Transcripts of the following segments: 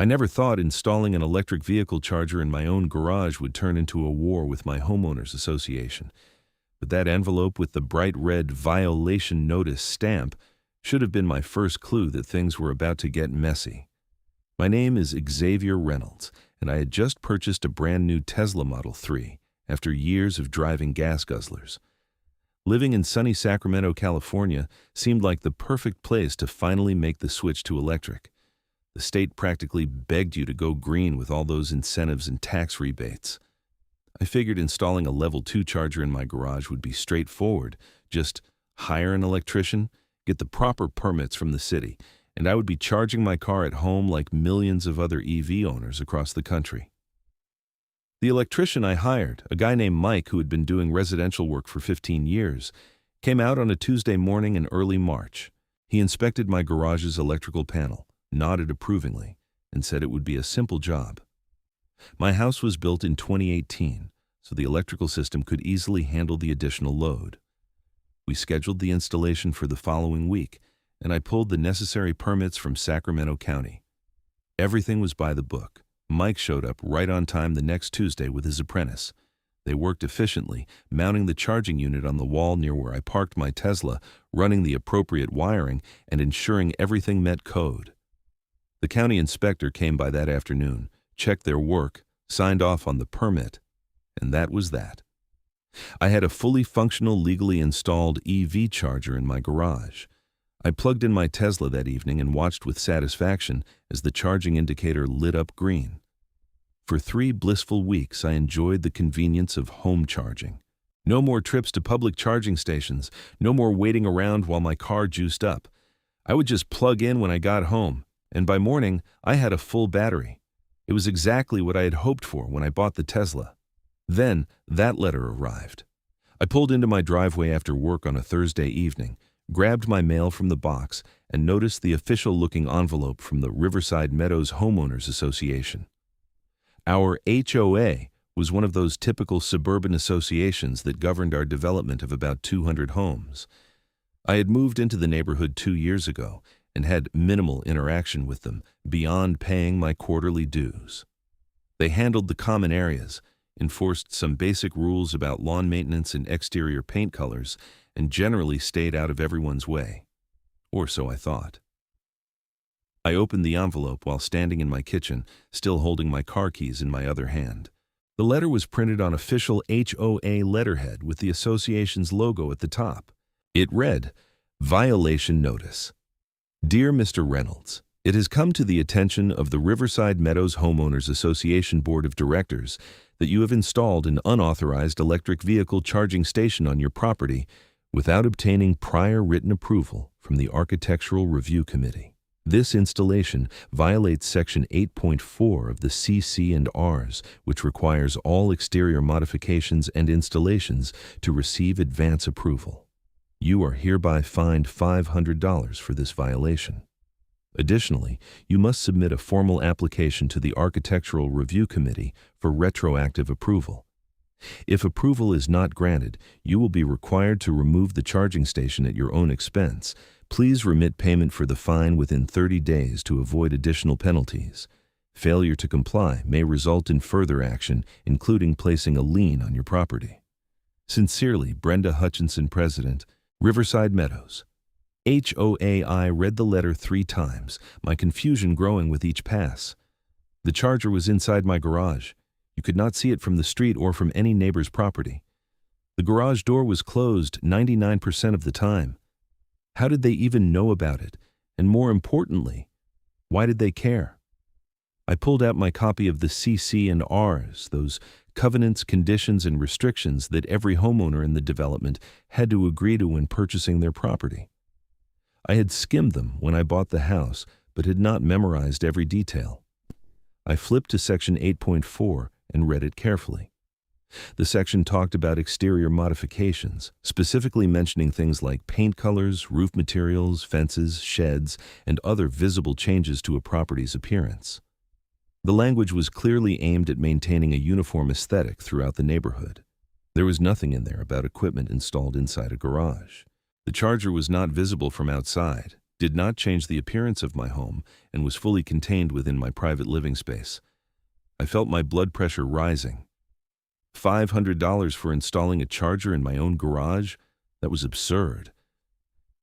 I never thought installing an electric vehicle charger in my own garage would turn into a war with my homeowners association. But that envelope with the bright red violation notice stamp should have been my first clue that things were about to get messy. My name is Xavier Reynolds, and I had just purchased a brand new Tesla Model 3 after years of driving gas guzzlers. Living in sunny Sacramento, California seemed like the perfect place to finally make the switch to electric. The state practically begged you to go green with all those incentives and tax rebates. I figured installing a level 2 charger in my garage would be straightforward. Just hire an electrician, get the proper permits from the city, and I would be charging my car at home like millions of other EV owners across the country. The electrician I hired, a guy named Mike who had been doing residential work for 15 years, came out on a Tuesday morning in early March. He inspected my garage's electrical panel, nodded approvingly, and said it would be a simple job. My house was built in 2018, so the electrical system could easily handle the additional load. We scheduled the installation for the following week, and I pulled the necessary permits from Sacramento County. Everything was by the book. Mike showed up right on time the next Tuesday with his apprentice. They worked efficiently, mounting the charging unit on the wall near where I parked my Tesla, running the appropriate wiring, and ensuring everything met code. The county inspector came by that afternoon, checked their work, signed off on the permit, and that was that. I had a fully functional, legally installed EV charger in my garage. I plugged in my Tesla that evening and watched with satisfaction as the charging indicator lit up green. For 3 blissful weeks, I enjoyed the convenience of home charging. No more trips to public charging stations, no more waiting around while my car juiced up. I would just plug in when I got home, and by morning, I had a full battery. It was exactly what I had hoped for when I bought the Tesla. Then, that letter arrived. I pulled into my driveway after work on a Thursday evening, grabbed my mail from the box, and noticed the official-looking envelope from the Riverside Meadows Homeowners Association. Our HOA was one of those typical suburban associations that governed our development of about 200 homes. I had moved into the neighborhood 2 years ago and had minimal interaction with them beyond paying my quarterly dues. They handled the common areas, enforced some basic rules about lawn maintenance and exterior paint colors, and generally stayed out of everyone's way. Or so I thought. I opened the envelope while standing in my kitchen, still holding my car keys in my other hand. The letter was printed on official HOA letterhead with the association's logo at the top. It read, "Violation Notice. Dear Mr. Reynolds, it has come to the attention of the Riverside Meadows Homeowners Association Board of Directors that you have installed an unauthorized electric vehicle charging station on your property without obtaining prior written approval from the Architectural Review Committee. This installation violates Section 8.4 of the CC&Rs, which requires all exterior modifications and installations to receive advance approval. You are hereby fined $500 for this violation. Additionally, you must submit a formal application to the Architectural Review Committee for retroactive approval. If approval is not granted, you will be required to remove the charging station at your own expense. Please remit payment for the fine within 30 days to avoid additional penalties. Failure to comply may result in further action, including placing a lien on your property. Sincerely, Brenda Hutchinson, President, Riverside Meadows." HOA. I read the letter 3 times, my confusion growing with each pass. The charger was inside my garage. You could not see it from the street or from any neighbor's property. The garage door was closed 99% of the time. How did they even know about it? And more importantly, why did they care? I pulled out my copy of the CC&Rs, those covenants, conditions, and restrictions that every homeowner in the development had to agree to when purchasing their property. I had skimmed them when I bought the house, but had not memorized every detail. I flipped to Section 8.4 and read it carefully. The section talked about exterior modifications, specifically mentioning things like paint colors, roof materials, fences, sheds, and other visible changes to a property's appearance. The language was clearly aimed at maintaining a uniform aesthetic throughout the neighborhood. There was nothing in there about equipment installed inside a garage. The charger was not visible from outside, did not change the appearance of my home and was fully contained within my private living space. I felt my blood pressure rising. $500 for installing a charger in my own garage? That was absurd.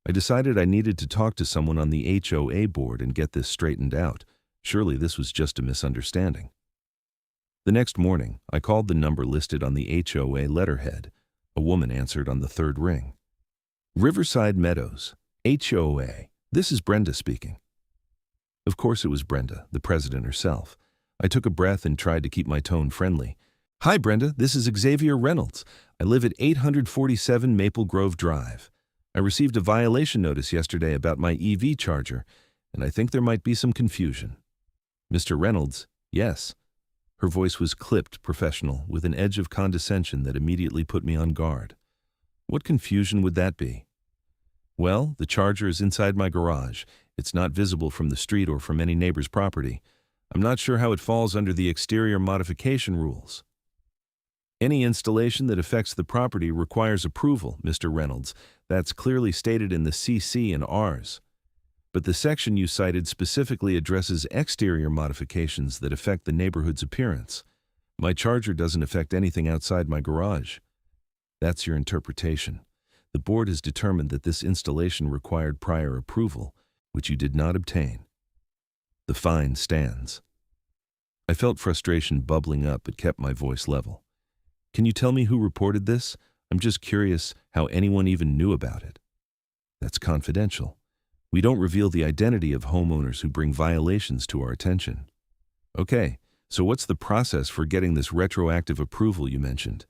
I decided I needed to talk to someone on the HOA board and get this straightened out. Surely this was just a misunderstanding. The next morning, I called the number listed on the HOA letterhead. A woman answered on the third ring. Riverside Meadows, HOA. This is Brenda speaking. Of course it was Brenda, the president herself. I took a breath and tried to keep my tone friendly. Hi Brenda, this is Xavier Reynolds. I live at 847 Maple Grove Drive. I received a violation notice yesterday about my EV charger, and I think there might be some confusion. Mr. Reynolds, yes. Her voice was clipped, professional, with an edge of condescension that immediately put me on guard. What confusion would that be? Well, the charger is inside my garage. It's not visible from the street or from any neighbor's property. I'm not sure how it falls under the exterior modification rules. Any installation that affects the property requires approval, Mr. Reynolds. That's clearly stated in the CC and Rs. But the section you cited specifically addresses exterior modifications that affect the neighborhood's appearance. My charger doesn't affect anything outside my garage. That's your interpretation. The board has determined that this installation required prior approval, which you did not obtain. The fine stands. I felt frustration bubbling up but kept my voice level. Can you tell me who reported this? I'm just curious how anyone even knew about it. That's confidential. We don't reveal the identity of homeowners who bring violations to our attention. Okay, so what's the process for getting this retroactive approval you mentioned?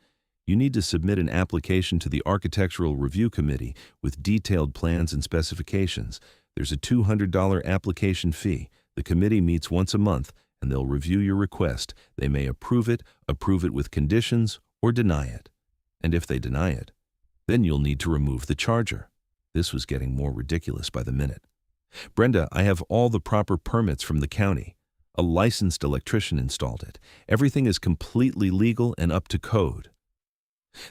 You need to submit an application to the Architectural Review Committee with detailed plans and specifications. There's a $200 application fee. The committee meets once a month, and they'll review your request. They may approve it with conditions, or deny it. And if they deny it, then you'll need to remove the charger. This was getting more ridiculous by the minute. Brenda, I have all the proper permits from the county. A licensed electrician installed it. Everything is completely legal and up to code.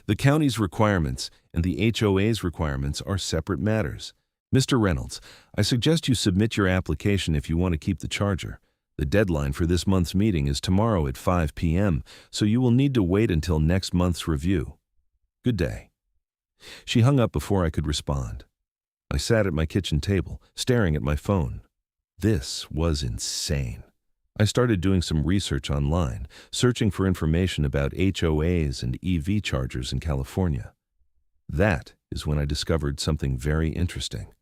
The county's requirements and the HOA's requirements are separate matters. Mr. Reynolds, I suggest you submit your application if you want to keep the charger. The deadline for this month's meeting is tomorrow at 5 p.m., so you will need to wait until next month's review. Good day. She hung up before I could respond. I sat at my kitchen table, staring at my phone. This was insane. I started doing some research online, searching for information about HOAs and EV chargers in California. That is when I discovered something very interesting.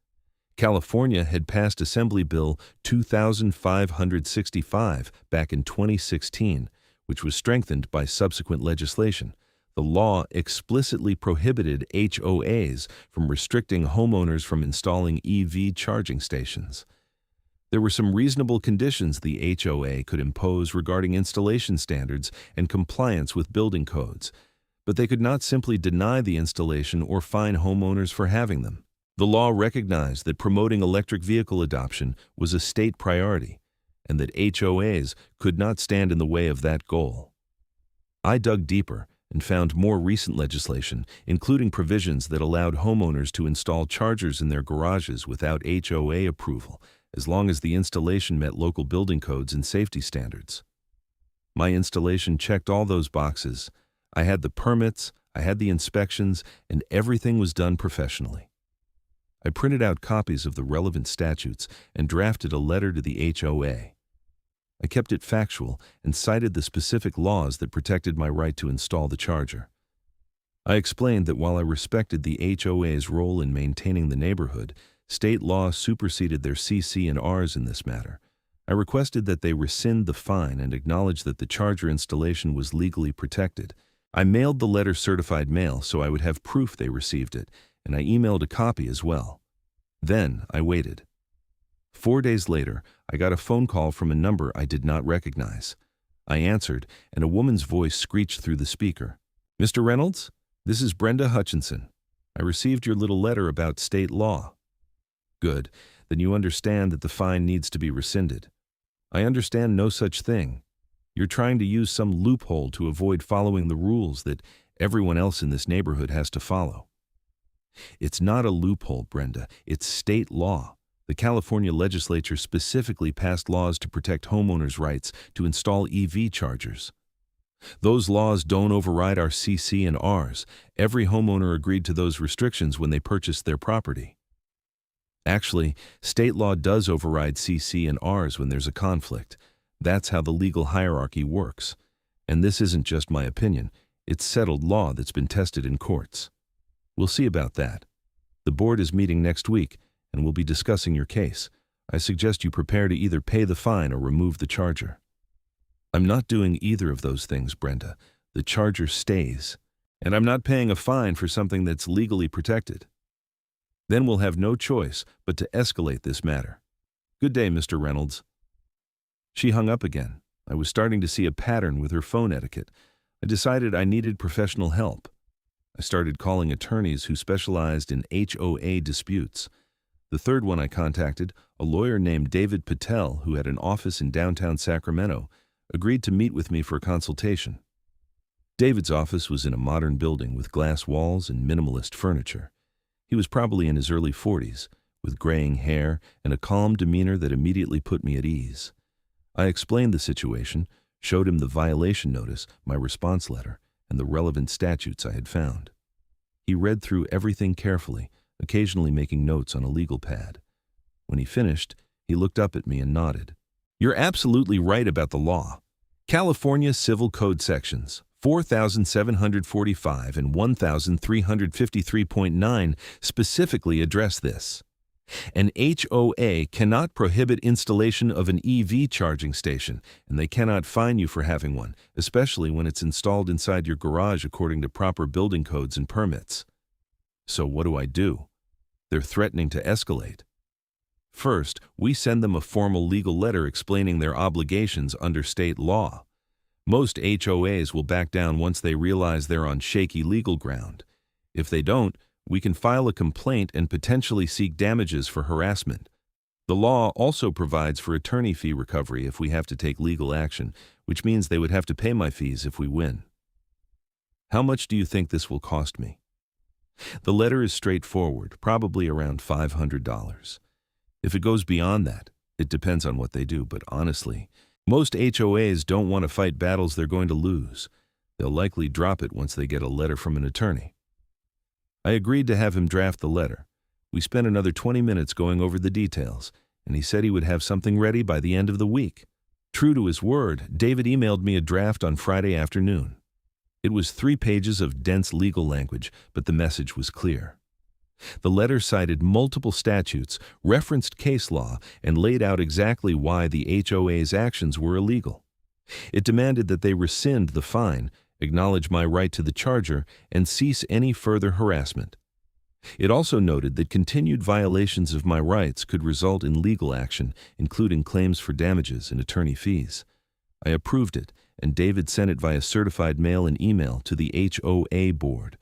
California had passed Assembly Bill 2565 back in 2016, which was strengthened by subsequent legislation. The law explicitly prohibited HOAs from restricting homeowners from installing EV charging stations. There were some reasonable conditions the HOA could impose regarding installation standards and compliance with building codes, but they could not simply deny the installation or fine homeowners for having them. The law recognized that promoting electric vehicle adoption was a state priority, and that HOAs could not stand in the way of that goal. I dug deeper and found more recent legislation, including provisions that allowed homeowners to install chargers in their garages without HOA approval, as long as the installation met local building codes and safety standards. My installation checked all those boxes. I had the permits, I had the inspections, and everything was done professionally. I printed out copies of the relevant statutes and drafted a letter to the HOA. I kept it factual and cited the specific laws that protected my right to install the charger. I explained that while I respected the HOA's role in maintaining the neighborhood, state law superseded their CC and Rs in this matter. I requested that they rescind the fine and acknowledge that the charger installation was legally protected. I mailed the letter certified mail so I would have proof they received it, and I emailed a copy as well. Then I waited. 4 days later, I got a phone call from a number I did not recognize. I answered, and a woman's voice screeched through the speaker. Mr. Reynolds, this is Brenda Hutchinson. I received your little letter about state law. Good, then you understand that the fine needs to be rescinded. I understand no such thing. You're trying to use some loophole to avoid following the rules that everyone else in this neighborhood has to follow. It's not a loophole, Brenda. It's state law. The California legislature specifically passed laws to protect homeowners' rights to install EV chargers. Those laws don't override our CC and Rs. Every homeowner agreed to those restrictions when they purchased their property. Actually, state law does override CC and Rs when there's a conflict. That's how the legal hierarchy works. And this isn't just my opinion. It's settled law that's been tested in courts. We'll see about that. The board is meeting next week, and we'll be discussing your case. I suggest you prepare to either pay the fine or remove the charger. I'm not doing either of those things, Brenda. The charger stays. And I'm not paying a fine for something that's legally protected. Then we'll have no choice but to escalate this matter. Good day, Mr. Reynolds. She hung up again. I was starting to see a pattern with her phone etiquette. I decided I needed professional help. I started calling attorneys who specialized in HOA disputes. The third one I contacted, a lawyer named David Patel, who had an office in downtown Sacramento, agreed to meet with me for a consultation. David's office was in a modern building with glass walls and minimalist furniture. He was probably in his early 40s, with graying hair and a calm demeanor that immediately put me at ease. I explained the situation, showed him the violation notice, my response letter, and the relevant statutes I had found. He read through everything carefully, occasionally making notes on a legal pad. When he finished, he looked up at me and nodded. You're absolutely right about the law. California Civil Code sections 4,745 and 1,353.9 specifically address this. An HOA cannot prohibit installation of an EV charging station, and they cannot fine you for having one, especially when it's installed inside your garage according to proper building codes and permits. So what do? They're threatening to escalate. First, we send them a formal legal letter explaining their obligations under state law. Most HOAs will back down once they realize they're on shaky legal ground. If they don't, we can file a complaint and potentially seek damages for harassment. The law also provides for attorney fee recovery if we have to take legal action, which means they would have to pay my fees if we win. How much do you think this will cost me? The letter is straightforward, probably around $500. If it goes beyond that, it depends on what they do, but honestly, most HOAs don't want to fight battles they're going to lose. They'll likely drop it once they get a letter from an attorney. I agreed to have him draft the letter. We spent another 20 minutes going over the details, and he said he would have something ready by the end of the week. True to his word, David emailed me a draft on Friday afternoon. It was 3 pages of dense legal language, but the message was clear. The letter cited multiple statutes, referenced case law, and laid out exactly why the HOA's actions were illegal. It demanded that they rescind the fine, acknowledge my right to the charger, and cease any further harassment. It also noted that continued violations of my rights could result in legal action, including claims for damages and attorney fees. I approved it, and David sent it via certified mail and email to the HOA board.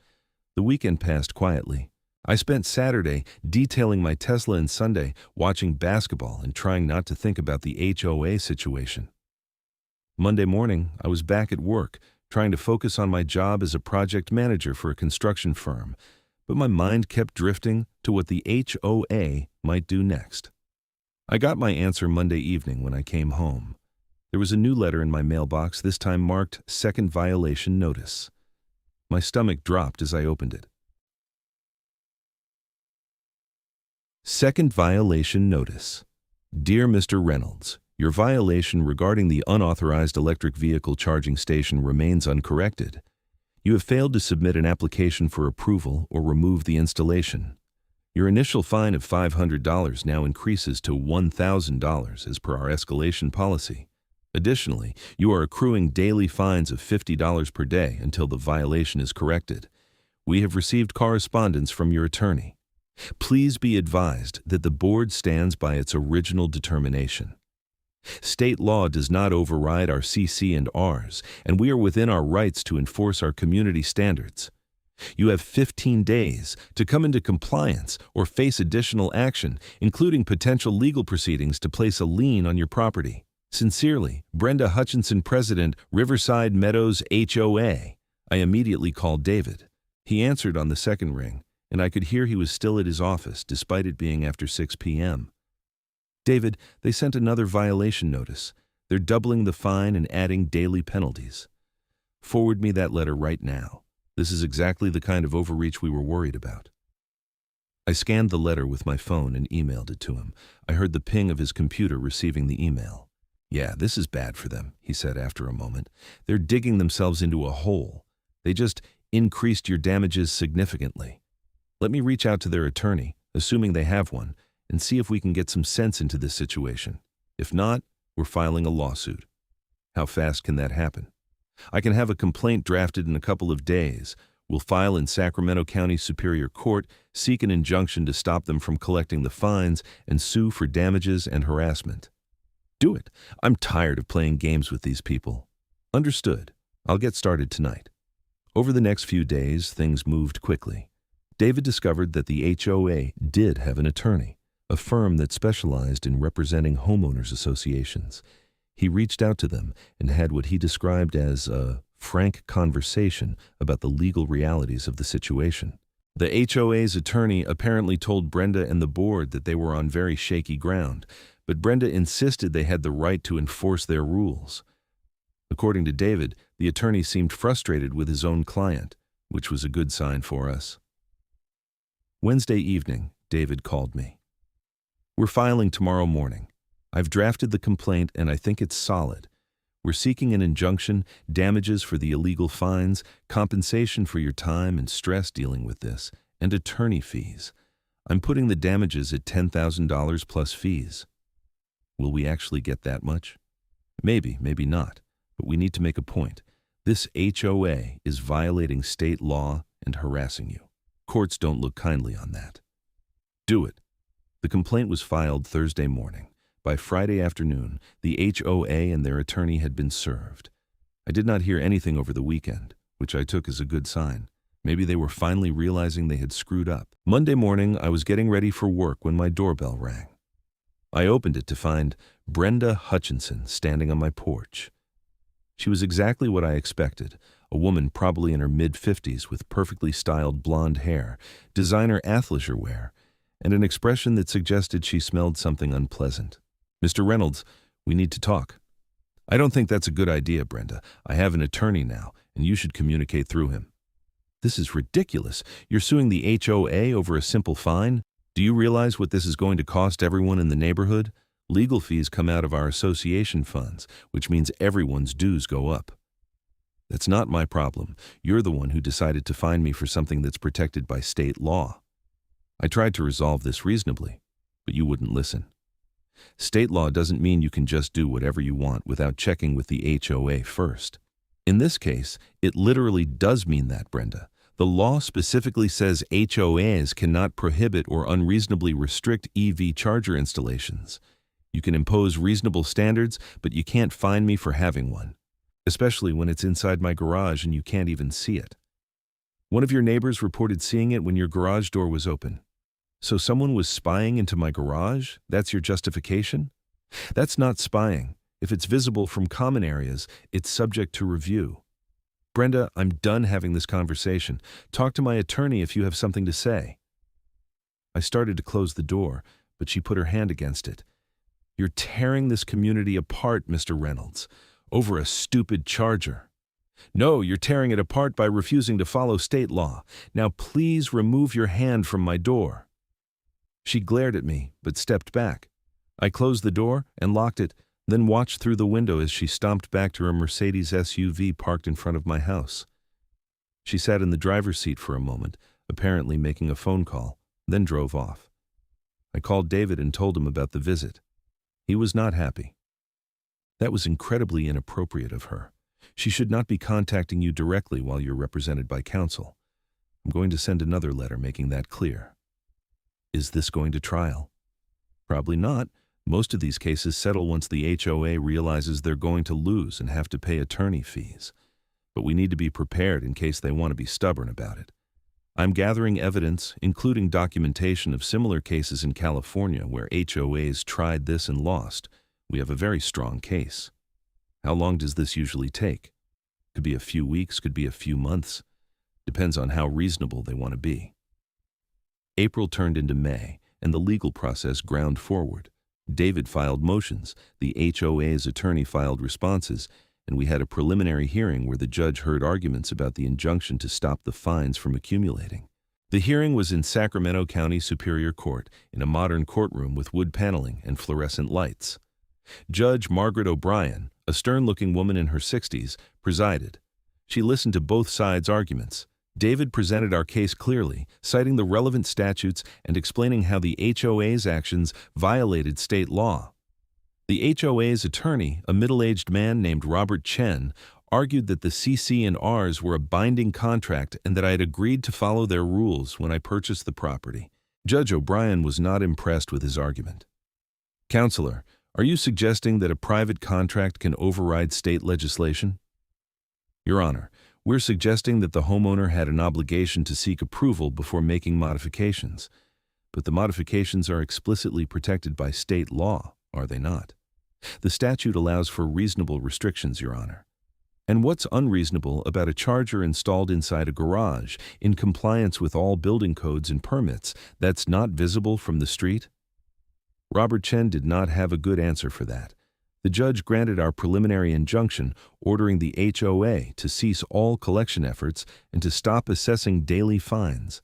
The weekend passed quietly. I spent Saturday detailing my Tesla and Sunday watching basketball and trying not to think about the HOA situation. Monday morning, I was back at work, trying to focus on my job as a project manager for a construction firm, but my mind kept drifting to what the HOA might do next. I got my answer Monday evening when I came home. There was a new letter in my mailbox, this time marked Second Violation Notice. My stomach dropped as I opened it. Second Violation Notice. Dear Mr. Reynolds, your violation regarding the unauthorized electric vehicle charging station remains uncorrected. You have failed to submit an application for approval or remove the installation. Your initial fine of $500 now increases to $1,000 as per our escalation policy. Additionally, you are accruing daily fines of $50 per day until the violation is corrected. We have received correspondence from your attorney. Please be advised that the board stands by its original determination. State law does not override our CC and Rs, and we are within our rights to enforce our community standards. You have 15 days to come into compliance or face additional action, including potential legal proceedings to place a lien on your property. Sincerely, Brenda Hutchinson, President, Riverside Meadows HOA. I immediately called David. He answered on the second ring, and I could hear he was still at his office despite it being after 6 p.m. David, they sent another violation notice. They're doubling the fine and adding daily penalties. Forward me that letter right now. This is exactly the kind of overreach we were worried about. I scanned the letter with my phone and emailed it to him. I heard the ping of his computer receiving the email. Yeah, this is bad for them, he said after a moment. They're digging themselves into a hole. They just increased your damages significantly. Let me reach out to their attorney, assuming they have one, and see if we can get some sense into this situation. If not, we're filing a lawsuit. How fast can that happen? I can have a complaint drafted in a couple of days. We'll file in Sacramento County Superior Court, seek an injunction to stop them from collecting the fines, and sue for damages and harassment. Do it. I'm tired of playing games with these people. Understood. I'll get started tonight. Over the next few days, things moved quickly. David discovered that the HOA did have an attorney, a firm that specialized in representing homeowners associations. He reached out to them and had what he described as a frank conversation about the legal realities of the situation. The HOA's attorney apparently told Brenda and the board that they were on very shaky ground, but Brenda insisted they had the right to enforce their rules. According to David, the attorney seemed frustrated with his own client, which was a good sign for us. Wednesday evening, David called me. We're filing tomorrow morning. I've drafted the complaint and I think it's solid. We're seeking an injunction, damages for the illegal fines, compensation for your time and stress dealing with this, and attorney fees. I'm putting the damages at $10,000 plus fees. Will we actually get that much? Maybe, maybe not, but we need to make a point. This HOA is violating state law and harassing you. Courts don't look kindly on that. Do it. The complaint was filed Thursday morning. By Friday afternoon, the HOA and their attorney had been served. I did not hear anything over the weekend, which I took as a good sign. Maybe they were finally realizing they had screwed up. Monday morning, I was getting ready for work when my doorbell rang. I opened it to find Brenda Hutchinson standing on my porch. She was exactly what I expected, a woman probably in her mid-50s with perfectly styled blonde hair, designer athleisure wear, and an expression that suggested she smelled something unpleasant. Mr. Reynolds, we need to talk. I don't think that's a good idea, Brenda. I have an attorney now, and you should communicate through him. This is ridiculous. You're suing the HOA over a simple fine? Do you realize what this is going to cost everyone in the neighborhood? Legal fees come out of our association funds, which means everyone's dues go up. That's not my problem. You're the one who decided to fine me for something that's protected by state law. I tried to resolve this reasonably, but you wouldn't listen. State law doesn't mean you can just do whatever you want without checking with the HOA first. In this case, it literally does mean that, Brenda. The law specifically says HOAs cannot prohibit or unreasonably restrict EV charger installations. You can impose reasonable standards, but you can't fine me for having one, especially when it's inside my garage and you can't even see it. One of your neighbors reported seeing it when your garage door was open. So someone was spying into my garage? That's your justification? That's not spying. If it's visible from common areas, it's subject to review. Brenda, I'm done having this conversation. Talk to my attorney if you have something to say. I started to close the door, but she put her hand against it. You're tearing this community apart, Mr. Reynolds, over a stupid charger. No, you're tearing it apart by refusing to follow state law. Now please remove your hand from my door. She glared at me, but stepped back. I closed the door and locked it, then watched through the window as she stomped back to her Mercedes SUV parked in front of my house. She sat in the driver's seat for a moment, apparently making a phone call, then drove off. I called David and told him about the visit. He was not happy. That was incredibly inappropriate of her. She should not be contacting you directly while you're represented by counsel. I'm going to send another letter making that clear. Is this going to trial? Probably not. Most of these cases settle once the HOA realizes they're going to lose and have to pay attorney fees. But we need to be prepared in case they want to be stubborn about it. I'm gathering evidence, including documentation of similar cases in California where HOAs tried this and lost. We have a very strong case. How long does this usually take? Could be a few weeks, could be a few months. Depends on how reasonable they want to be. April turned into May, and the legal process ground forward. David filed motions, the HOA's attorney filed responses, and we had a preliminary hearing where the judge heard arguments about the injunction to stop the fines from accumulating. The hearing was in Sacramento County Superior Court, in a modern courtroom with wood paneling and fluorescent lights. Judge Margaret O'Brien, a stern-looking woman in her 60s, presided. She listened to both sides' arguments. David presented our case clearly, citing the relevant statutes and explaining how the HOA's actions violated state law. The HOA's attorney, a middle-aged man named Robert Chen, argued that the CC&Rs were a binding contract and that I had agreed to follow their rules when I purchased the property. Judge O'Brien was not impressed with his argument. "Counselor, are you suggesting that a private contract can override state legislation?" "Your Honor, we're suggesting that the homeowner had an obligation to seek approval before making modifications. But the modifications are explicitly protected by state law, are they not? The statute allows for reasonable restrictions, Your Honor. And what's unreasonable about a charger installed inside a garage, in compliance with all building codes and permits, that's not visible from the street?" Robert Chen did not have a good answer for that. The judge granted our preliminary injunction, ordering the HOA to cease all collection efforts and to stop assessing daily fines.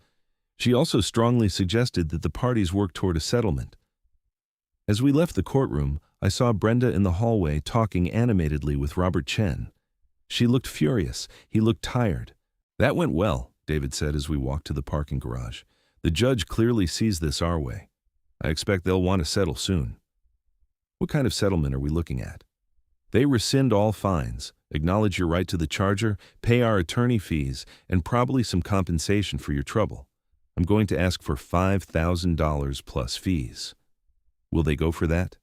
She also strongly suggested that the parties work toward a settlement. As we left the courtroom, I saw Brenda in the hallway talking animatedly with Robert Chen. She looked furious. He looked tired. "That went well," David said as we walked to the parking garage. "The judge clearly sees this our way. I expect they'll want to settle soon." "What kind of settlement are we looking at?" "They rescind all fines, acknowledge your right to the charger, pay our attorney fees, and probably some compensation for your trouble. I'm going to ask for $5,000 plus fees." "Will they go for that?"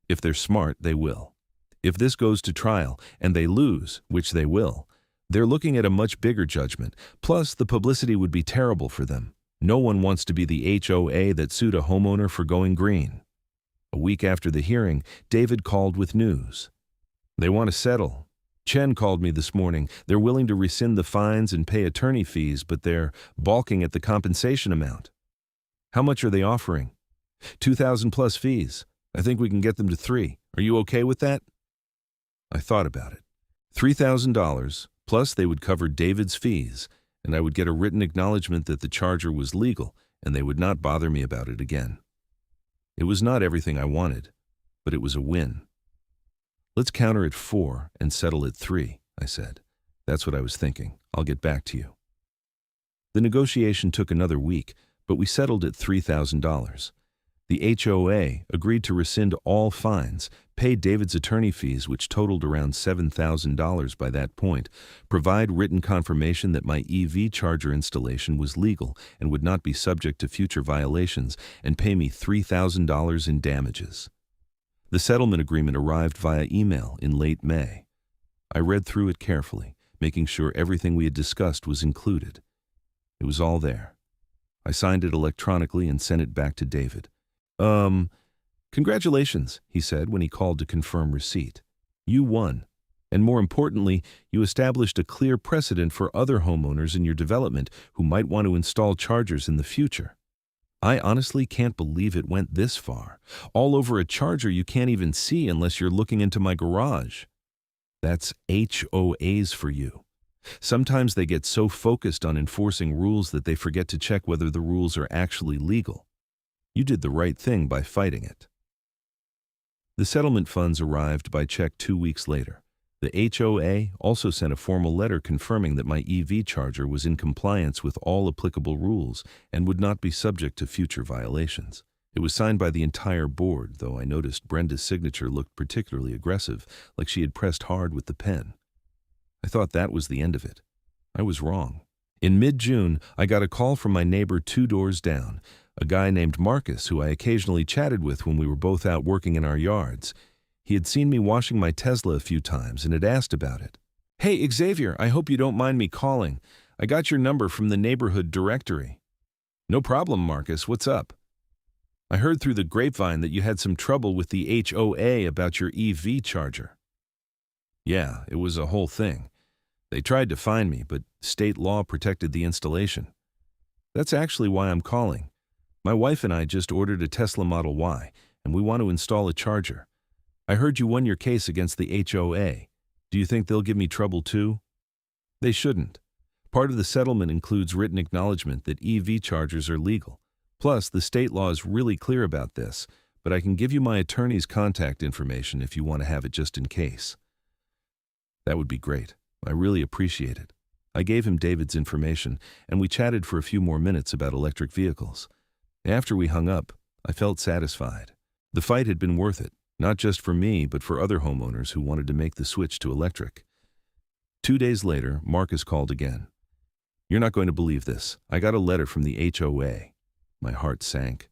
"If they're smart, they will. If this goes to trial and they lose, which they will, they're looking at a much bigger judgment. Plus, the publicity would be terrible for them. No one wants to be the HOA that sued a homeowner for going green." A week after the hearing, David called with news. "They want to settle. Chen called me this morning. They're willing to rescind the fines and pay attorney fees, but they're balking at the compensation amount." "How much are they offering?" $2,000 plus fees. I think we can get them to $3,000. Are you okay with that?" I thought about it. $3,000, plus they would cover David's fees, and I would get a written acknowledgement that the charger was legal, and they would not bother me about it again. It was not everything I wanted, but it was a win. "Let's counter at 4 and settle at 3, I said. "That's what I was thinking. I'll get back to you." The negotiation took another week, but we settled at $3,000. The HOA agreed to rescind all fines, pay David's attorney fees, which totaled around $7,000 by that point, provide written confirmation that my EV charger installation was legal and would not be subject to future violations, and pay me $3,000 in damages. The settlement agreement arrived via email in late May. I read through it carefully, making sure everything we had discussed was included. It was all there. I signed it electronically and sent it back to David. Congratulations, he said when he called to confirm receipt. You won. And more importantly, you established a clear precedent for other homeowners in your development who might want to install chargers in the future. I honestly can't believe it went this far. All over a charger you can't even see unless you're looking into my garage. That's HOAs for you. Sometimes they get so focused on enforcing rules that they forget to check whether the rules are actually legal. You did the right thing by fighting it. The settlement funds arrived by check 2 weeks later. The HOA also sent a formal letter confirming that my EV charger was in compliance with all applicable rules and would not be subject to future violations. It was signed by the entire board, though I noticed Brenda's signature looked particularly aggressive, like she had pressed hard with the pen. I thought that was the end of it. I was wrong. In mid-June, I got a call from my neighbor 2 doors down, a guy named Marcus who I occasionally chatted with when we were both out working in our yards. He had seen me washing my Tesla a few times and had asked about it. "Hey, Xavier, I hope you don't mind me calling. I got your number from the neighborhood directory." "No problem, Marcus. What's up?" "I heard through the grapevine that you had some trouble with the HOA about your EV charger." "Yeah, it was a whole thing. They tried to fine me, but state law protected the installation. That's actually why I'm calling. My wife and I just ordered a Tesla Model Y, and we want to install a charger. I heard you won your case against the HOA. Do you think they'll give me trouble too? They shouldn't. Part of the settlement includes written acknowledgement that EV chargers are legal. Plus, the state law is really clear about this, but I can give you my attorney's contact information if you want to have it just in case. That would be great. I really appreciate it. I gave him David's information, and we chatted for a few more minutes about electric vehicles. After we hung up, I felt satisfied. The fight had been worth it, not just for me, but for other homeowners who wanted to make the switch to electric. 2 days later, Marcus called again. You're not going to believe this. I got a letter from the HOA. My heart sank.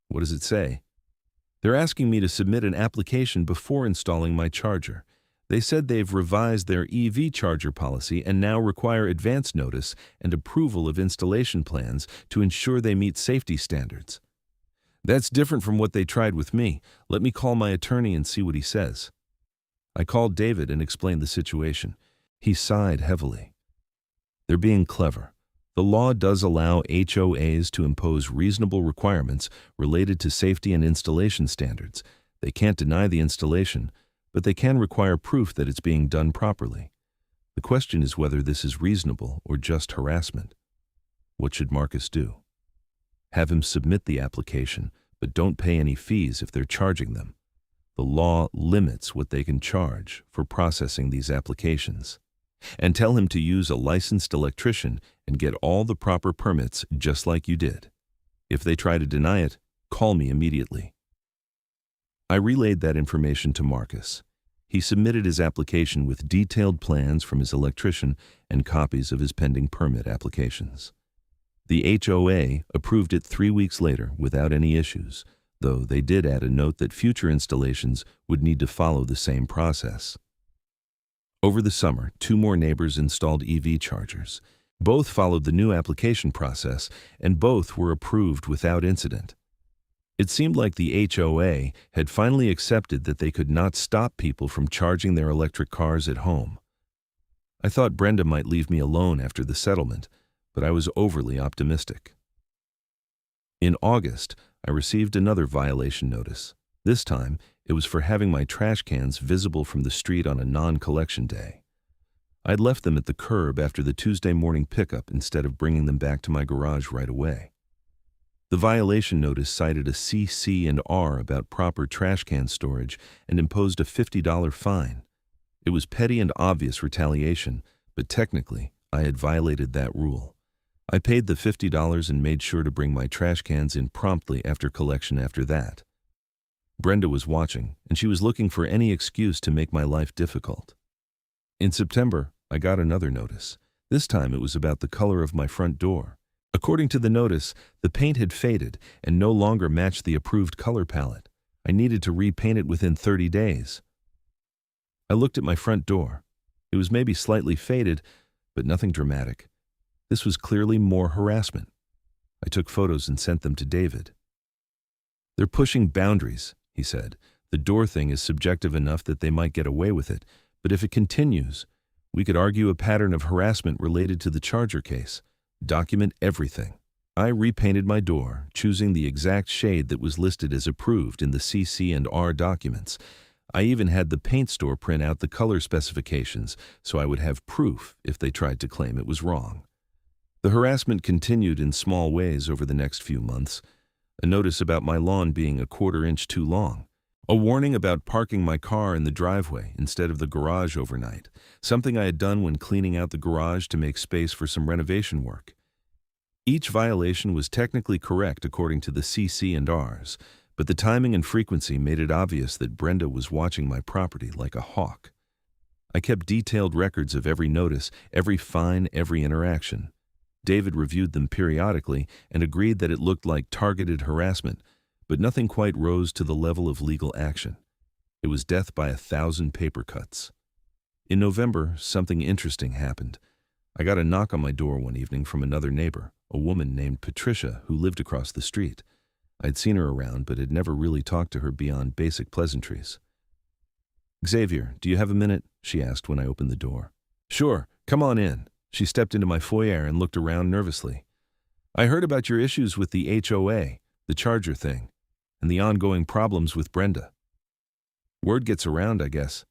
What does it say? They're asking me to submit an application before installing my charger. They said they've revised their EV charger policy and now require advance notice and approval of installation plans to ensure they meet safety standards. That's different from what they tried with me. Let me call my attorney and see what he says. I called David and explained the situation. He sighed heavily. They're being clever. The law does allow HOAs to impose reasonable requirements related to safety and installation standards. They can't deny the installation, but they can require proof that it's being done properly. The question is whether this is reasonable or just harassment. What should Marcus do? Have him submit the application, but don't pay any fees if they're charging them. The law limits what they can charge for processing these applications. And tell him to use a licensed electrician and get all the proper permits just like you did. If they try to deny it, call me immediately. I relayed that information to Marcus. He submitted his application with detailed plans from his electrician and copies of his pending permit applications. The HOA approved it 3 weeks later without any issues, though they did add a note that future installations would need to follow the same process. Over the summer, 2 more neighbors installed EV chargers. Both followed the new application process, and both were approved without incident. It seemed like the HOA had finally accepted that they could not stop people from charging their electric cars at home. I thought Brenda might leave me alone after the settlement, but I was overly optimistic. In August, I received another violation notice. This time, it was for having my trash cans visible from the street on a non-collection day. I'd left them at the curb after the Tuesday morning pickup instead of bringing them back to my garage right away. The violation notice cited a CC and R about proper trash can storage and imposed a $50 fine. It was petty and obvious retaliation, but technically, I had violated that rule. I paid the $50 and made sure to bring my trash cans in promptly after collection after that. Brenda was watching, and she was looking for any excuse to make my life difficult. In September, I got another notice. This time it was about the color of my front door. According to the notice, the paint had faded and no longer matched the approved color palette. I needed to repaint it within 30 days. I looked at my front door. It was maybe slightly faded, but nothing dramatic. This was clearly more harassment. I took photos and sent them to David. They're pushing boundaries, he said. The door thing is subjective enough that they might get away with it, but if it continues, we could argue a pattern of harassment related to the charger case. Document everything. I repainted my door, choosing the exact shade that was listed as approved in the CC and R documents. I even had the paint store print out the color specifications so I would have proof if they tried to claim it was wrong. The harassment continued in small ways over the next few months. A notice about my lawn being a 1/4 inch too long. A warning about parking my car in the driveway instead of the garage overnight, something I had done when cleaning out the garage to make space for some renovation work. Each violation was technically correct according to the CC and Rs, but the timing and frequency made it obvious that Brenda was watching my property like a hawk. I kept detailed records of every notice, every fine, every interaction. David reviewed them periodically and agreed that it looked like targeted harassment, but nothing quite rose to the level of legal action. It was death by 1,000 paper cuts. In November, something interesting happened. I got a knock on my door one evening from another neighbor, a woman named Patricia who lived across the street. I'd seen her around but had never really talked to her beyond basic pleasantries. "Xavier, do you have a minute?" she asked when I opened the door. "Sure, come on in." She stepped into my foyer and looked around nervously. "I heard about your issues with the HOA, the charger thing. and the ongoing problems with Brenda. Word gets around, I guess.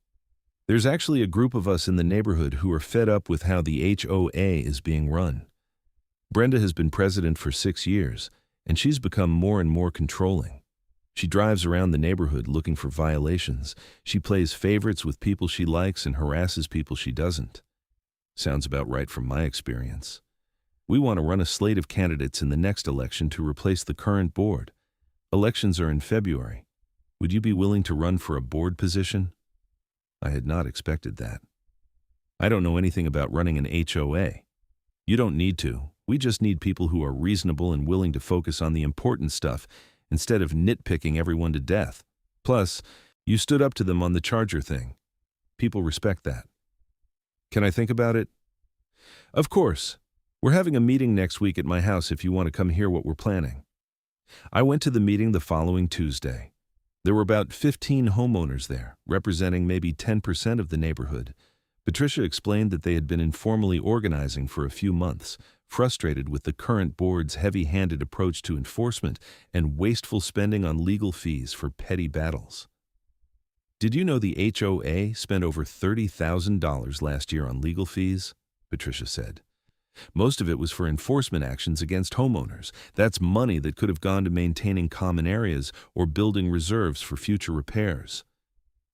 There's actually a group of us in the neighborhood who are fed up with how the HOA is being run. Brenda has been president for 6 years, and she's become more and more controlling. She drives around the neighborhood looking for violations. She plays favorites with people she likes and harasses people she doesn't. Sounds about right from my experience. We want to run a slate of candidates in the next election to replace the current board. Elections are in February. Would you be willing to run for a board position? I had not expected that. I don't know anything about running an HOA. You don't need to. We just need people who are reasonable and willing to focus on the important stuff instead of nitpicking everyone to death. Plus, you stood up to them on the charger thing. People respect that. Can I think about it? Of course. We're having a meeting next week at my house if you want to come hear what we're planning. I went to the meeting the following Tuesday. There were about 15 homeowners there, representing maybe 10% of the neighborhood. Patricia explained that they had been informally organizing for a few months, frustrated with the current board's heavy-handed approach to enforcement and wasteful spending on legal fees for petty battles. Did you know the HOA spent over $30,000 last year on legal fees? Patricia said. Most of it was for enforcement actions against homeowners. That's money that could have gone to maintaining common areas or building reserves for future repairs.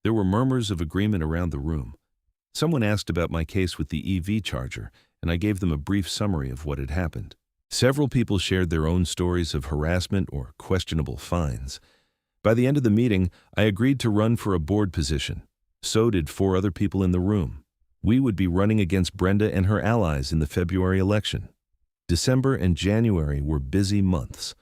There were murmurs of agreement around the room. Someone asked about my case with the EV charger, and I gave them a brief summary of what had happened. Several people shared their own stories of harassment or questionable fines. By the end of the meeting, I agreed to run for a board position. So did 4 other people in the room. We would be running against Brenda and her allies in the February election. December and January were busy months.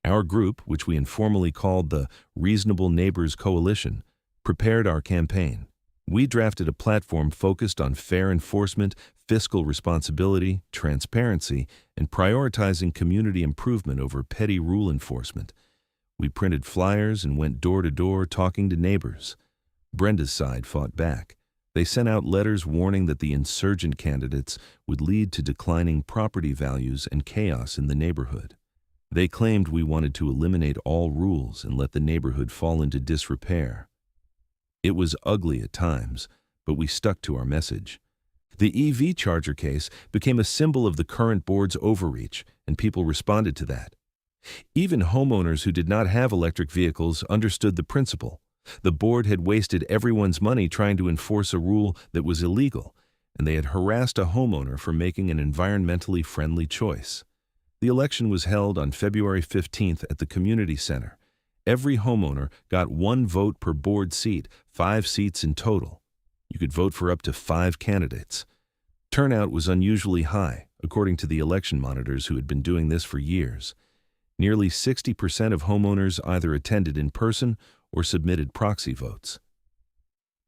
Our group, which we informally called the Reasonable Neighbors Coalition, prepared our campaign. We drafted a platform focused on fair enforcement, fiscal responsibility, transparency, and prioritizing community improvement over petty rule enforcement. We printed flyers and went door to door talking to neighbors. Brenda's side fought back. They sent out letters warning that the insurgent candidates would lead to declining property values and chaos in the neighborhood. They claimed we wanted to eliminate all rules and let the neighborhood fall into disrepair. It was ugly at times, but we stuck to our message. The EV charger case became a symbol of the current board's overreach, and people responded to that. Even homeowners who did not have electric vehicles understood the principle. The board had wasted everyone's money trying to enforce a rule that was illegal, and they had harassed a homeowner for making an environmentally friendly choice. The election was held on February 15th at the community center. Every homeowner got 1 vote per board seat, 5 seats in total. You could vote for up to 5 candidates. Turnout was unusually high, according to the election monitors who had been doing this for years. Nearly 60% of homeowners either attended in person or submitted proxy votes.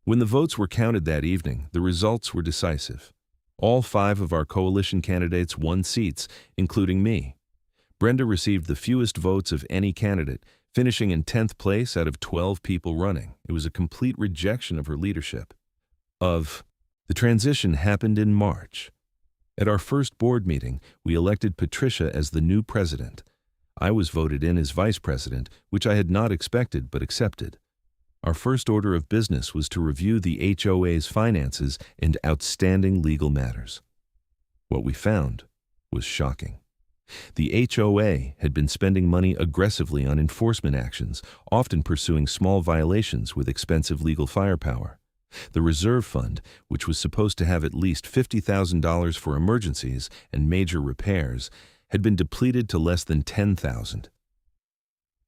When the votes were counted that evening, the results were decisive. All 5 of our coalition candidates won seats, including me. Brenda received the fewest votes of any candidate, finishing in 10th place out of 12 people running. It was a complete rejection of her leadership. The transition happened in March. At our first board meeting, we elected Patricia as the new president. I was voted in as vice president, which I had not expected but accepted. Our first order of business was to review the HOA's finances and outstanding legal matters. What we found was shocking. The HOA had been spending money aggressively on enforcement actions, often pursuing small violations with expensive legal firepower. The reserve fund, which was supposed to have at least $50,000 for emergencies and major repairs, had been depleted to less than $10,000.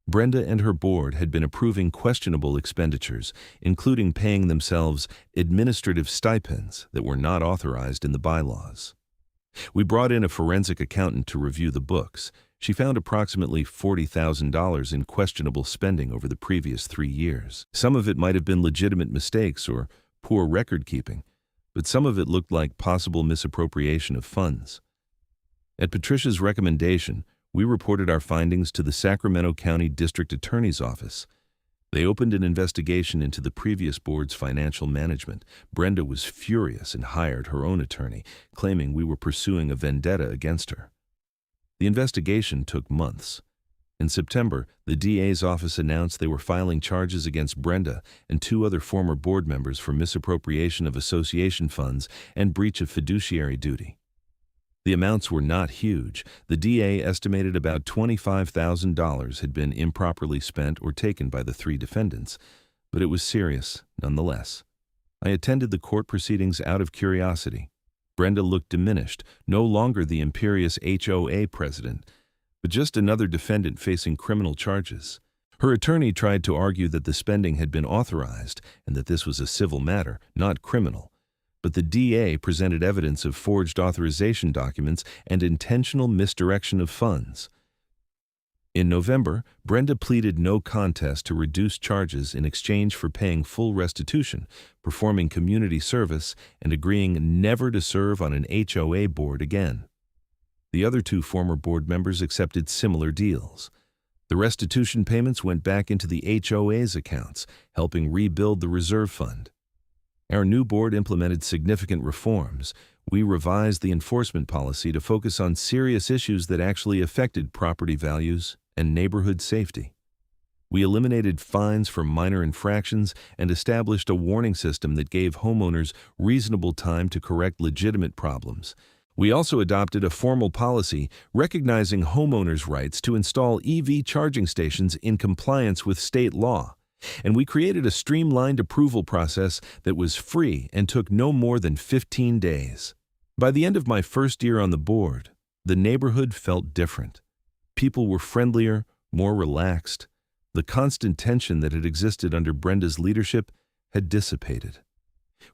Brenda and her board had been approving questionable expenditures, including paying themselves administrative stipends that were not authorized in the bylaws. We brought in a forensic accountant to review the books. She found approximately $40,000 in questionable spending over the previous 3 years. Some of it might have been legitimate mistakes or poor record keeping, but some of it looked like possible misappropriation of funds. At Patricia's recommendation, we reported our findings to the Sacramento County District Attorney's Office. They opened an investigation into the previous board's financial management. Brenda was furious and hired her own attorney, claiming we were pursuing a vendetta against her. The investigation took months. In September, the DA's office announced they were filing charges against Brenda and 2 other former board members for misappropriation of association funds and breach of fiduciary duty. The amounts were not huge. The DA estimated about $25,000 had been improperly spent or taken by the 3 defendants, but it was serious nonetheless. I attended the court proceedings out of curiosity. Brenda looked diminished, no longer the imperious HOA president, but just another defendant facing criminal charges. Her attorney tried to argue that the spending had been authorized and that this was a civil matter, not criminal. But the DA presented evidence of forged authorization documents and intentional misdirection of funds. In November, Brenda pleaded no contest to reduce charges in exchange for paying full restitution, performing community service, and agreeing never to serve on an HOA board again. The other 2 former board members accepted similar deals. The restitution payments went back into the HOA's accounts, helping rebuild the reserve fund. Our new board implemented significant reforms. We revised the enforcement policy to focus on serious issues that actually affected property values and neighborhood safety. We eliminated fines for minor infractions and established a warning system that gave homeowners reasonable time to correct legitimate problems. We also adopted a formal policy recognizing homeowners' rights to install EV charging stations in compliance with state law. And we created a streamlined approval process that was free and took no more than 15 days. By the end of my first year on the board, the neighborhood felt different. People were friendlier, more relaxed. The constant tension that had existed under Brenda's leadership had dissipated.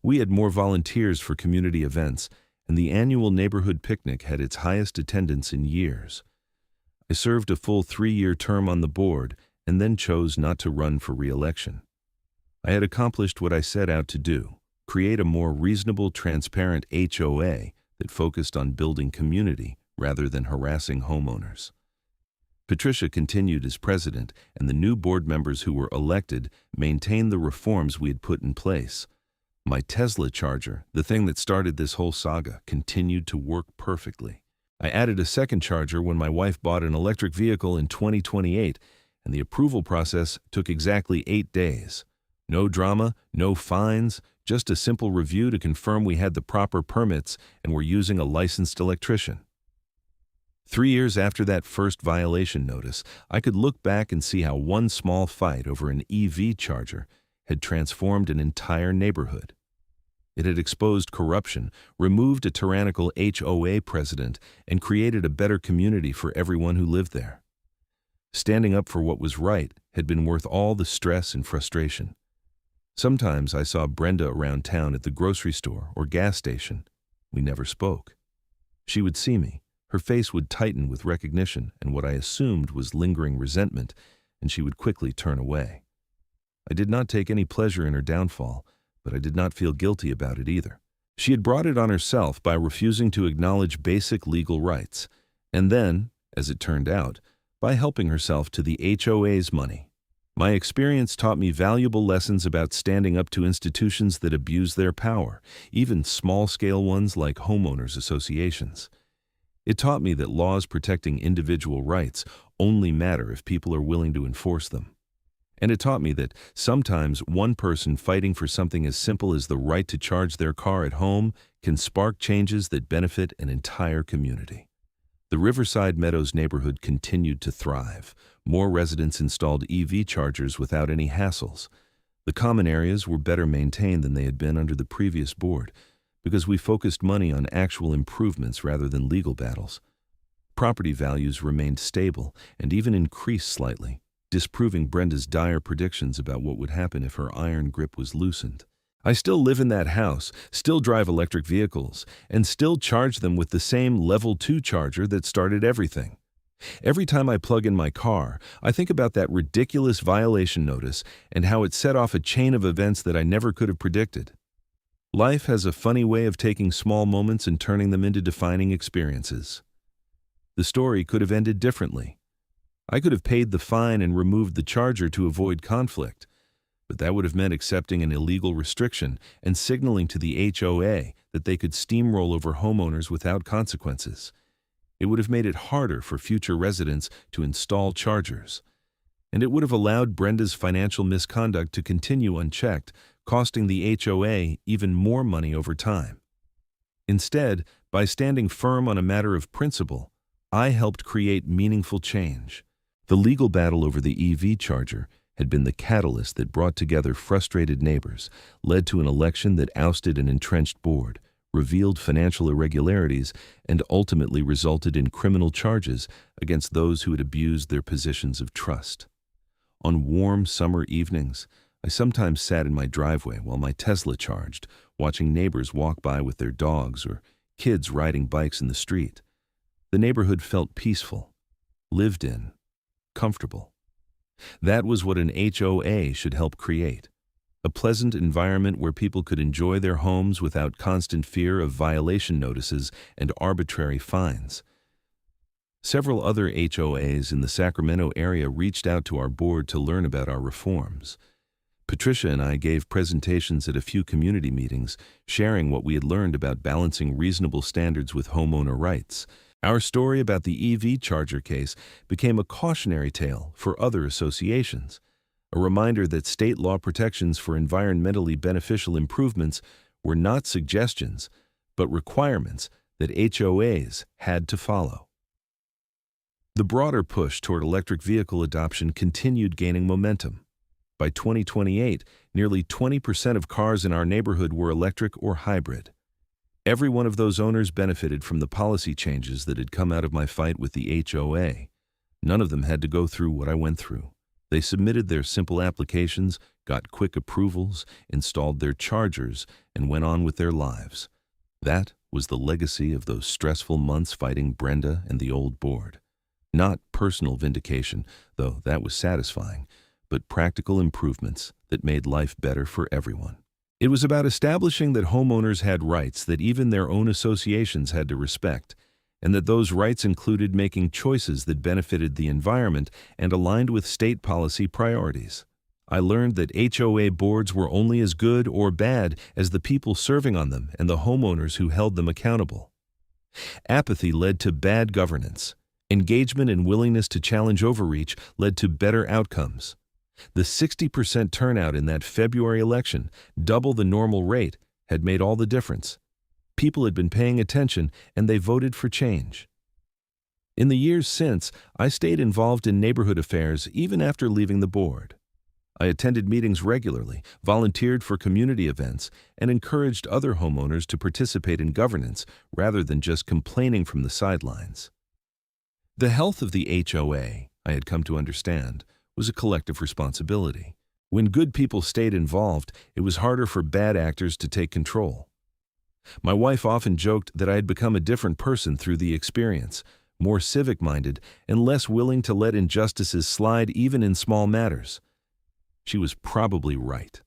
We had more volunteers for community events, and the annual neighborhood picnic had its highest attendance in years. I served a full 3-year term on the board and then chose not to run for re-election. I had accomplished what I set out to do, create a more reasonable, transparent HOA that focused on building community rather than harassing homeowners. Patricia continued as president, and the new board members who were elected maintained the reforms we had put in place. My Tesla charger, the thing that started this whole saga, continued to work perfectly. I added a second charger when my wife bought an electric vehicle in 2028, and the approval process took exactly 8 days. No drama, no fines, just a simple review to confirm we had the proper permits and were using a licensed electrician. 3 years after that first violation notice, I could look back and see how one small fight over an EV charger had transformed an entire neighborhood. It had exposed corruption, removed a tyrannical HOA president, and created a better community for everyone who lived there. Standing up for what was right had been worth all the stress and frustration. Sometimes I saw Brenda around town at the grocery store or gas station. We never spoke. She would see me. Her face would tighten with recognition and what I assumed was lingering resentment, and she would quickly turn away. I did not take any pleasure in her downfall, but I did not feel guilty about it either. She had brought it on herself by refusing to acknowledge basic legal rights, and then, as it turned out, by helping herself to the HOA's money. My experience taught me valuable lessons about standing up to institutions that abuse their power, even small-scale ones like homeowners associations. It taught me that laws protecting individual rights only matter if people are willing to enforce them. And it taught me that sometimes one person fighting for something as simple as the right to charge their car at home can spark changes that benefit an entire community. The Riverside Meadows neighborhood continued to thrive. More residents installed EV chargers without any hassles. The common areas were better maintained than they had been under the previous board, because we focused money on actual improvements rather than legal battles. Property values remained stable and even increased slightly, disproving Brenda's dire predictions about what would happen if her iron grip was loosened. I still live in that house, still drive electric vehicles, and still charge them with the same Level 2 charger that started everything. Every time I plug in my car, I think about that ridiculous violation notice and how it set off a chain of events that I never could have predicted. Life has a funny way of taking small moments and turning them into defining experiences. The story could have ended differently. I could have paid the fine and removed the charger to avoid conflict, but that would have meant accepting an illegal restriction and signaling to the HOA that they could steamroll over homeowners without consequences. It would have made it harder for future residents to install chargers. And it would have allowed Brenda's financial misconduct to continue unchecked, costing the HOA even more money over time. Instead, by standing firm on a matter of principle, I helped create meaningful change. The legal battle over the EV charger had been the catalyst that brought together frustrated neighbors, led to an election that ousted an entrenched board, revealed financial irregularities, and ultimately resulted in criminal charges against those who had abused their positions of trust. On warm summer evenings, I sometimes sat in my driveway while my Tesla charged, watching neighbors walk by with their dogs or kids riding bikes in the street. The neighborhood felt peaceful, lived in, comfortable. That was what an HOA should help create. A pleasant environment where people could enjoy their homes without constant fear of violation notices and arbitrary fines. Several other HOAs in the Sacramento area reached out to our board to learn about our reforms. Patricia and I gave presentations at a few community meetings, sharing what we had learned about balancing reasonable standards with homeowner rights. Our story about the EV charger case became a cautionary tale for other associations, a reminder that state law protections for environmentally beneficial improvements were not suggestions, but requirements that HOAs had to follow. The broader push toward electric vehicle adoption continued gaining momentum. By 2028, nearly 20% of cars in our neighborhood were electric or hybrid. Every one of those owners benefited from the policy changes that had come out of my fight with the HOA. None of them had to go through what I went through. They submitted their simple applications, got quick approvals, installed their chargers, and went on with their lives. That was the legacy of those stressful months fighting Brenda and the old board. Not personal vindication, though that was satisfying, but practical improvements that made life better for everyone. It was about establishing that homeowners had rights that even their own associations had to respect, and that those rights included making choices that benefited the environment and aligned with state policy priorities. I learned that HOA boards were only as good or bad as the people serving on them and the homeowners who held them accountable. Apathy led to bad governance. Engagement and willingness to challenge overreach led to better outcomes. The 60% turnout in that February election, double the normal rate, had made all the difference. People had been paying attention, and they voted for change. In the years since, I stayed involved in neighborhood affairs even after leaving the board. I attended meetings regularly, volunteered for community events, and encouraged other homeowners to participate in governance rather than just complaining from the sidelines. The health of the HOA, I had come to understand, was a collective responsibility. When good people stayed involved, it was harder for bad actors to take control. My wife often joked that I had become a different person through the experience, more civic-minded and less willing to let injustices slide even in small matters. She was probably right.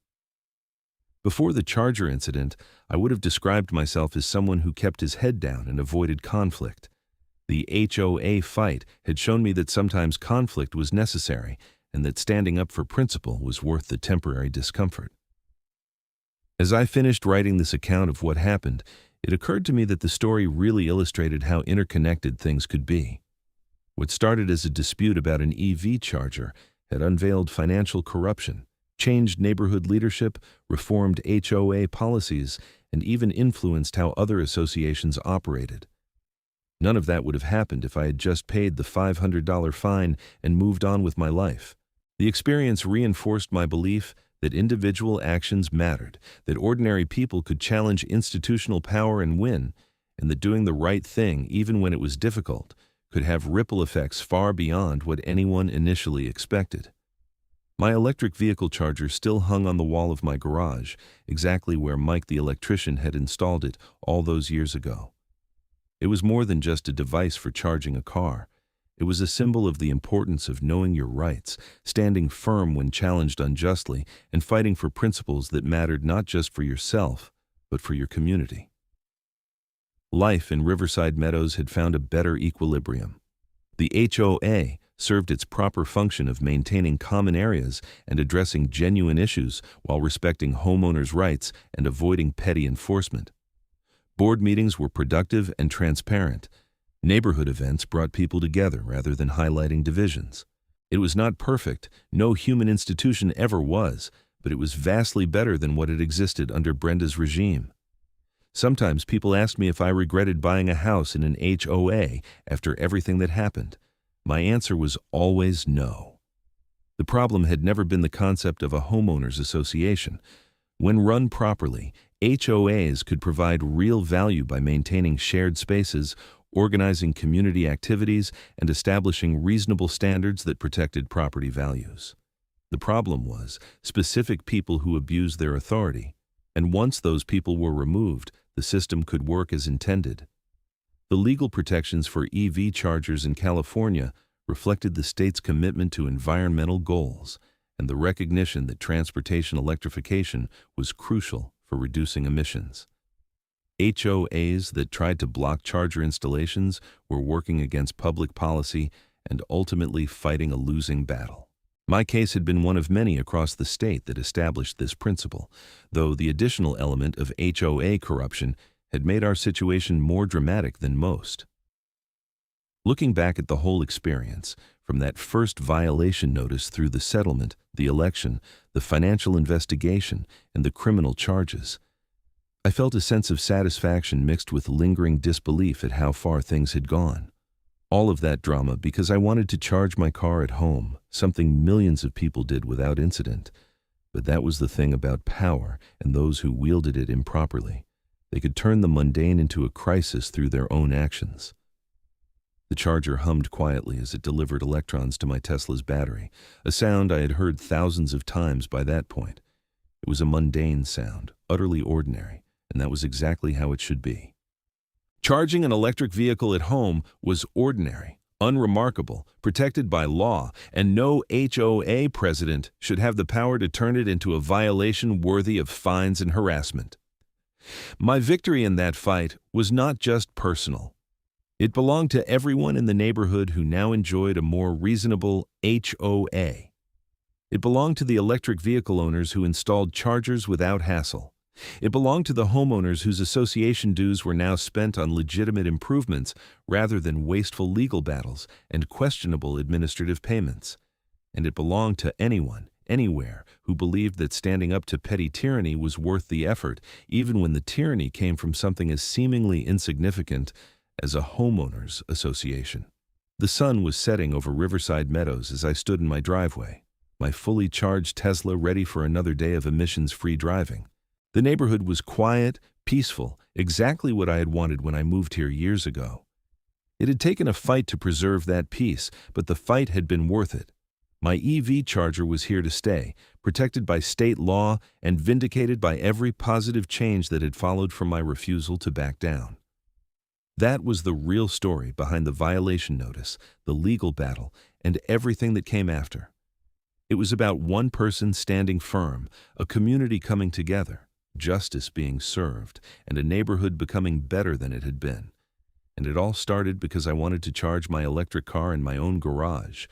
Before the charger incident, I would have described myself as someone who kept his head down and avoided conflict. The HOA fight had shown me that sometimes conflict was necessary and that standing up for principle was worth the temporary discomfort. As I finished writing this account of what happened, it occurred to me that the story really illustrated how interconnected things could be. What started as a dispute about an EV charger had unveiled financial corruption, changed neighborhood leadership, reformed HOA policies, and even influenced how other associations operated. None of that would have happened if I had just paid the $500 fine and moved on with my life. The experience reinforced my belief that individual actions mattered, that ordinary people could challenge institutional power and win, and that doing the right thing, even when it was difficult, could have ripple effects far beyond what anyone initially expected. My electric vehicle charger still hung on the wall of my garage, exactly where Mike the electrician had installed it all those years ago. It was more than just a device for charging a car. It was a symbol of the importance of knowing your rights, standing firm when challenged unjustly, and fighting for principles that mattered not just for yourself, but for your community. Life in Riverside Meadows had found a better equilibrium. The HOA served its proper function of maintaining common areas and addressing genuine issues while respecting homeowners' rights and avoiding petty enforcement. Board meetings were productive and transparent. Neighborhood events brought people together rather than highlighting divisions. It was not perfect, no human institution ever was, but it was vastly better than what had existed under Brenda's regime. Sometimes people asked me if I regretted buying a house in an HOA after everything that happened. My answer was always no. The problem had never been the concept of a homeowners association. When run properly, HOAs could provide real value by maintaining shared spaces, organizing community activities, and establishing reasonable standards that protected property values. The problem was specific people who abused their authority, and once those people were removed, the system could work as intended. The legal protections for EV chargers in California reflected the state's commitment to environmental goals and the recognition that transportation electrification was crucial for reducing emissions. HOAs that tried to block charger installations were working against public policy and ultimately fighting a losing battle. My case had been one of many across the state that established this principle, though the additional element of HOA corruption had made our situation more dramatic than most. Looking back at the whole experience, from that first violation notice through the settlement, the election, the financial investigation, and the criminal charges, I felt a sense of satisfaction mixed with lingering disbelief at how far things had gone. All of that drama because I wanted to charge my car at home, something millions of people did without incident. But that was the thing about power and those who wielded it improperly. They could turn the mundane into a crisis through their own actions. The charger hummed quietly as it delivered electrons to my Tesla's battery, a sound I had heard thousands of times by that point. It was a mundane sound, utterly ordinary, and that was exactly how it should be. Charging an electric vehicle at home was ordinary, unremarkable, protected by law, and no HOA president should have the power to turn it into a violation worthy of fines and harassment. My victory in that fight was not just personal. It belonged to everyone in the neighborhood who now enjoyed a more reasonable HOA. It belonged to the electric vehicle owners who installed chargers without hassle. It belonged to the homeowners whose association dues were now spent on legitimate improvements rather than wasteful legal battles and questionable administrative payments. And it belonged to anyone, anywhere, who believed that standing up to petty tyranny was worth the effort, even when the tyranny came from something as seemingly insignificant as a homeowners association. The sun was setting over Riverside Meadows as I stood in my driveway, my fully charged Tesla ready for another day of emissions-free driving. The neighborhood was quiet, peaceful, exactly what I had wanted when I moved here years ago. It had taken a fight to preserve that peace, but the fight had been worth it. My EV charger was here to stay, protected by state law and vindicated by every positive change that had followed from my refusal to back down. That was the real story behind the violation notice, the legal battle, and everything that came after. It was about one person standing firm, a community coming together, justice being served, and a neighborhood becoming better than it had been. And it all started because I wanted to charge my electric car in my own garage,